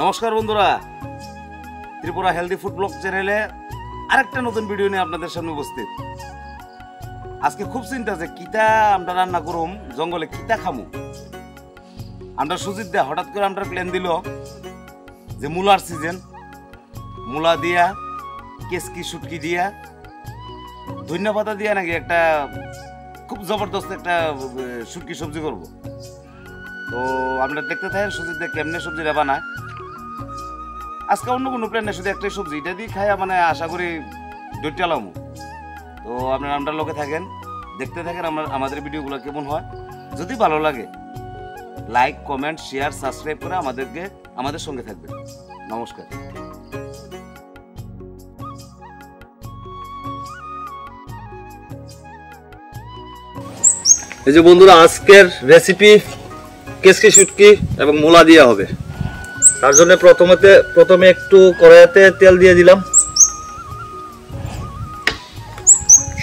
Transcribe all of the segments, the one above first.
নমস্কার বন্ধুরা, Tripura healthy food blog চ্যানেলে আরেকটা নতুন ভিডিও নিয়ে আপনাদের সামনে উপস্থিত। আজকে খুব চিন্তা আছে কিতা আমরা রান্না করুম, জঙ্গলে কিতা খামু। আমরা সুজিত দা হঠাৎ করে আমরা প্ল্যান দিল যে মূলার সিজন, মূলা দিয়া কেসকি শুটকি দিয়া ধনিয়া পাতা দিয়া নাকি একটা খুব জবরদস্ত একটা শুটকি সবজি করব। তো আমরা দেখতে থাকেন সুজিত দা কেমনে সবজিটা বানায়। আজকে অন্য কোনো প্ল্যান নেই, শুধু একটাই সবজি, এটা দিয়ে খাই মানে আশা করি ডুইটালাম। তো আপনারা আমরা লোকে থাকেন, দেখতে থাকেন আমাদের ভিডিওগুলো কেমন হয়। যদি ভালো লাগে লাইক, কমেন্ট, শেয়ার, সাবস্ক্রাইব করে আমাদের সঙ্গে থাকবেন। নমস্কার। এই যে বন্ধুরা, আজকের রেসিপি কেসকি শুটকি এবং মূলা দিয়ে হবে। তার জন্য প্রথমে একটু কড়াইতে তেল দিয়ে দিলাম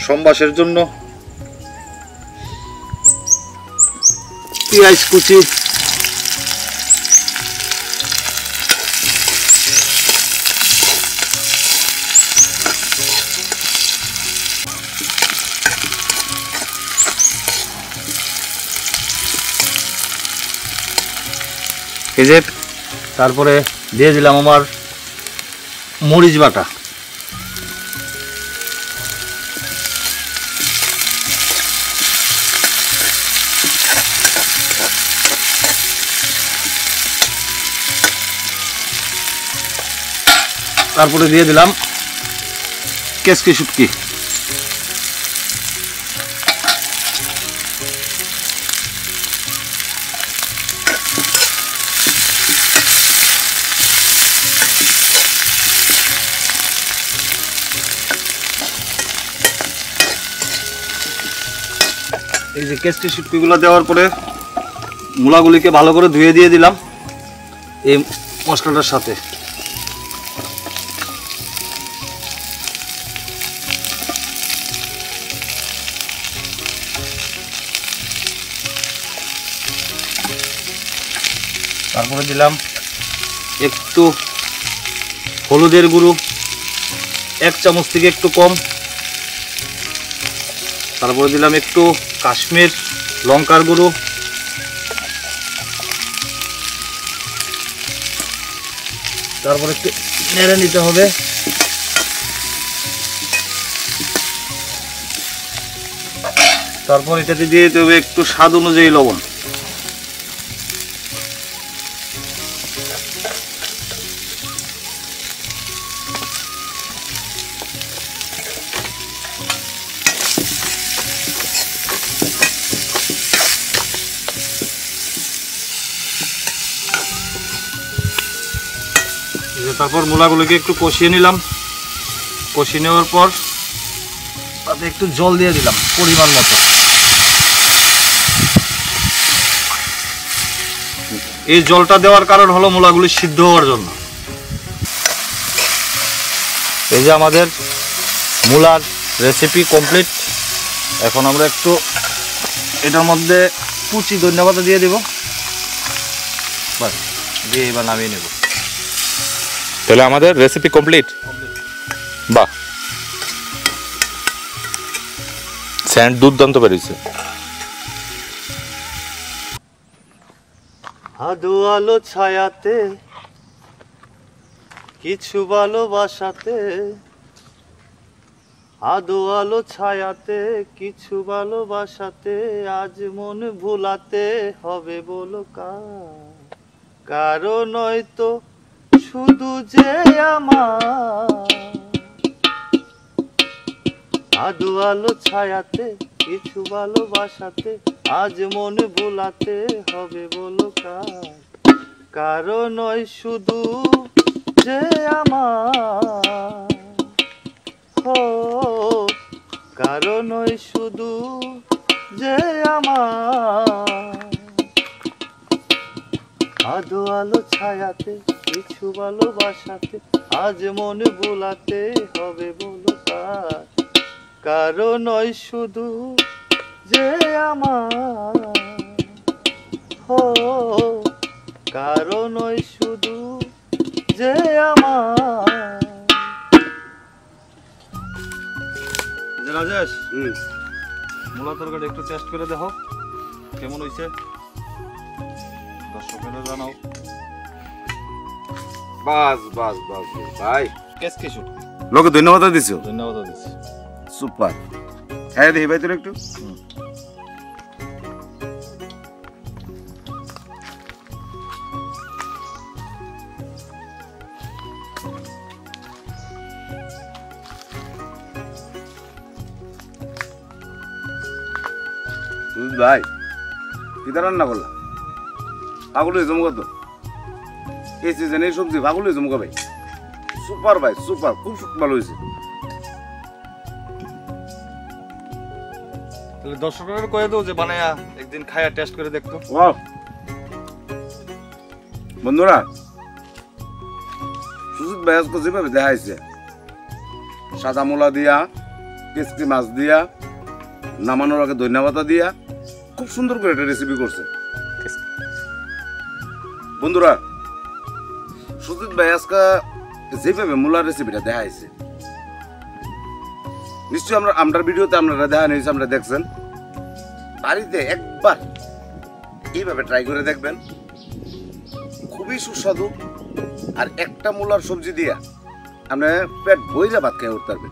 সম্বাসের জন্য। পেঁয়াজ কুচি, তারপরে দিয়ে দিলাম আমার মরিচ বাটা, তারপরে দিয়ে দিলাম কেসকি শুটকি, এই যে কেসকি শুটকিগুলো দেওয়ার পরে মূলাগুলিকে ভালো করে ধুয়ে দিয়ে দিলাম এই মশলাটার সাথে। তারপরে দিলাম একটু হলুদের গুঁড়ো, 1 চামচ থেকে একটু কম। তারপরে দিলাম একটু কাশ্মীর লঙ্কার গুঁড়ো, তারপরে একটু নেড়ে নিতে হবে। তারপর এটাতে দিয়ে দিতে হবে একটু স্বাদ অনুযায়ী লবণ। তারপর মূলাগুলোকে একটু কষিয়ে নিলাম। কষিয়ে নেওয়ার পর তাতে একটু জল দিয়ে দিলাম পরিমাণ মতো। এই জলটা দেওয়ার কারণ হলো মূলাগুলি সিদ্ধ হওয়ার জন্য। এই যে আমাদের মূলার রেসিপি কমপ্লিট। এখন আমরা একটু এটার মধ্যে কুচি ধনিয়া পাতা দিয়ে দেব, বাস দিয়ে এবার নামিয়ে নেব। তাহলে আমাদের রেসিপি কমপ্লিট। বাহ, স্যান্ড দুর্দান্ত বেরিয়েছে। আদো আলো ছায়াতে কিছু ভালোবাসাতে, আদো আলো ছায়াতে কিছু ভালোবাসাতে, আজ মন ভুলাতে হবে বলো কারো নয়তো শুধু যে আমার। আদো আলো ছায়াতে কিছু ভালোবাসাতে, আজ মন ভুলাতে হবে বলো কারো নয় শুধু যে আমার। হো কারো নয় শুধু যে আমার। আদো আলো ছায়াতে কিছু ভালোবাসাতে, আজ মন ভুলাতে হবে বলো কারো নয় শুধু যে আমার। হো কারো নয় শুধু রাজেশ, হুম মূলা তরকারি একটু টেস্ট করে দেখো কেমন হয়েছে, দর্শকেরা জানাও। বাস বাস বাস ভাই কেস কিছু লোকে ধন্যবাদ দিছো, ধন্যবাদ দিচ্ছি। সুপার। হ্যাঁ দেখি ভাই তোর একটু ভাই কিতা রান্না করলাম, পাগল হয়েছে মুখা তো এই সিজনে এই সবজি পাগল হয়েছে মুখা ভাই, সুপার ভাই সুপার, খুব ভালো হয়েছে। তাহলে দর্শকের কয়ে দাও যে বানায়া একদিন খায়া টেস্ট করে দেখতো। ওয়াও বন্ধুরা, সুজিত ভাই আজকে যেভাবে দেখাইছে সাদা মূলা দিয়া, কেসকি মাছ দিয়া, নামানোর আগে ধন্যবাদ দিয়া খুব সুন্দর করে একটা রেসিপি করছে। বন্ধুরা, সুজিত ভাই আজকে যেভাবে মূলার রেসিপিটা দেখাইছে নিশ্চয়ই আমরা ভিডিওতে আপনারা দেখা নিয়েছি, আমরা দেখছেন। বাড়িতে একবার এইভাবে ট্রাই করে দেখবেন, খুবই সুস্বাদু। আর একটা মূলার সবজি দিয়া আপনি পেট বইরা ভাত খেয়ে উঠতে পারবেন।